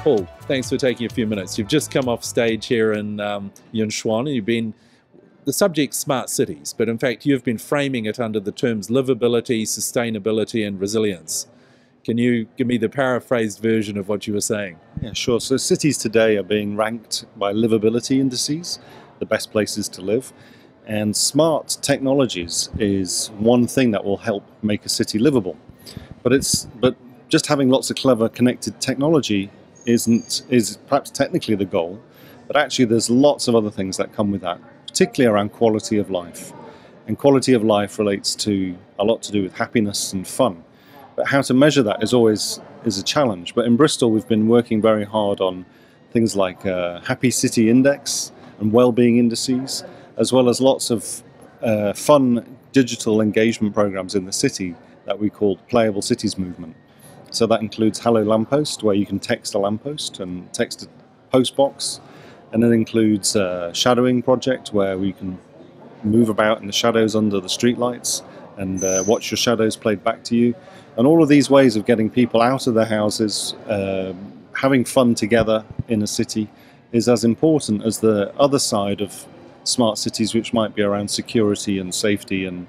Paul, thanks for taking a few minutes. You've just come off stage here in Yinchuan, and you've been the subject smart cities, but in fact you've been framing it under the terms livability, sustainability and resilience. Can you give me the paraphrased version of what you were saying? Yeah, sure. So cities today are being ranked by livability indices, the best places to live. And smart technologies is one thing that will help make a city livable. But just having lots of clever connected technology is perhaps technically the goal, but actually there's lots of other things that come with that, particularly around quality of life. And quality of life relates to a lot to do with happiness and fun. But how to measure that is always a challenge. But in Bristol we've been working very hard on things like Happy City Index and well-being indices, as well as lots of fun digital engagement programs in the city that we call Playable Cities Movement. So that includes Hello Lamppost, where you can text a lamppost and text a post box. And it includes a shadowing project where we can move about in the shadows under the streetlights and watch your shadows played back to you. And all of these ways of getting people out of their houses, having fun together in a city, is as important as the other side of smart cities, which might be around security and safety and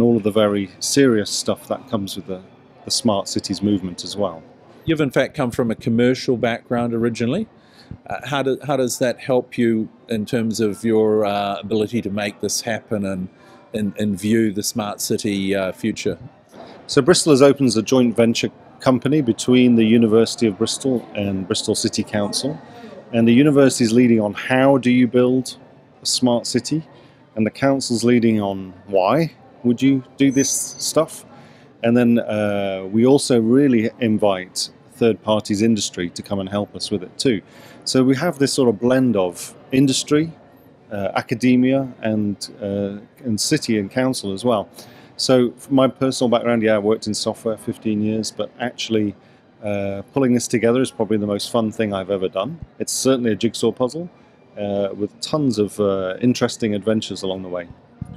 all of the very serious stuff that comes with the smart cities movement as well. You've in fact come from a commercial background originally. How does that help you in terms of your ability to make this happen and view the smart city future? So Bristol has opened as a joint venture company between the University of Bristol and Bristol City Council. And the university is leading on how do you build a smart city, and the council's leading on why would you do this stuff. And then we also really invite third parties, industry, to come and help us with it too. So we have this sort of blend of industry, academia and city and council as well. So from my personal background, I worked in software 15 years, but actually pulling this together is probably the most fun thing I've ever done. It's certainly a jigsaw puzzle with tons of interesting adventures along the way.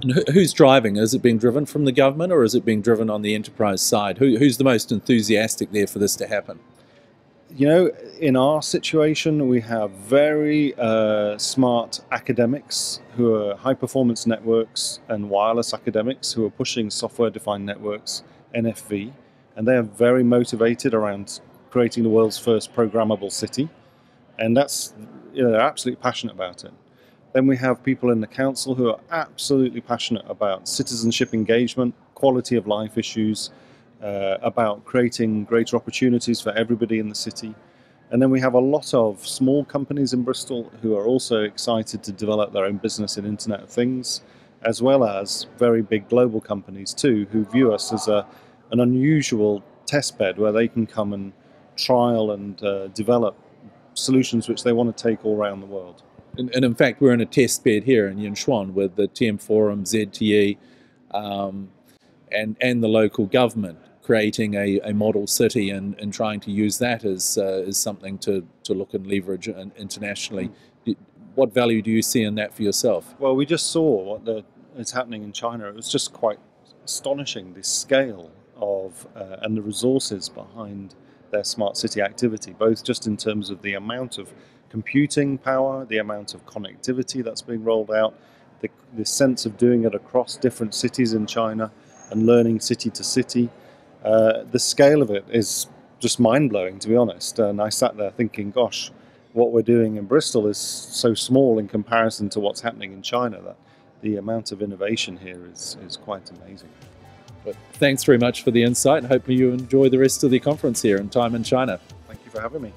And who's driving? Is it being driven from the government, or is it being driven on the enterprise side? Who's the most enthusiastic there for this to happen? You know, in our situation, we have very smart academics who are high-performance networks and wireless academics who are pushing software-defined networks, NFV, and they are very motivated around creating the world's first programmable city, and they're absolutely passionate about it. Then we have people in the council who are absolutely passionate about citizenship engagement, quality of life issues, about creating greater opportunities for everybody in the city. And then we have a lot of small companies in Bristol who are also excited to develop their own business in Internet of Things, as well as very big global companies too, who view us as an unusual test bed where they can come and trial and develop solutions which they want to take all around the world. And in fact, we're in a test bed here in Yinchuan with the TM Forum, ZTE, and the local government creating a model city and trying to use that as something to look and leverage internationally. What value do you see in that for yourself? Well, we just saw what is happening in China. It was just quite astonishing, the scale of and the resources behind their smart city activity, both just in terms of the amount of computing power, the amount of connectivity that's being rolled out, the sense of doing it across different cities in China and learning city to city. The scale of it is just mind-blowing, to be honest. And I sat there thinking, gosh, what we're doing in Bristol is so small in comparison to what's happening in China, that the amount of innovation here is quite amazing. But thanks very much for the insight, and hopefully you enjoy the rest of the conference here and time in China. Thank you for having me.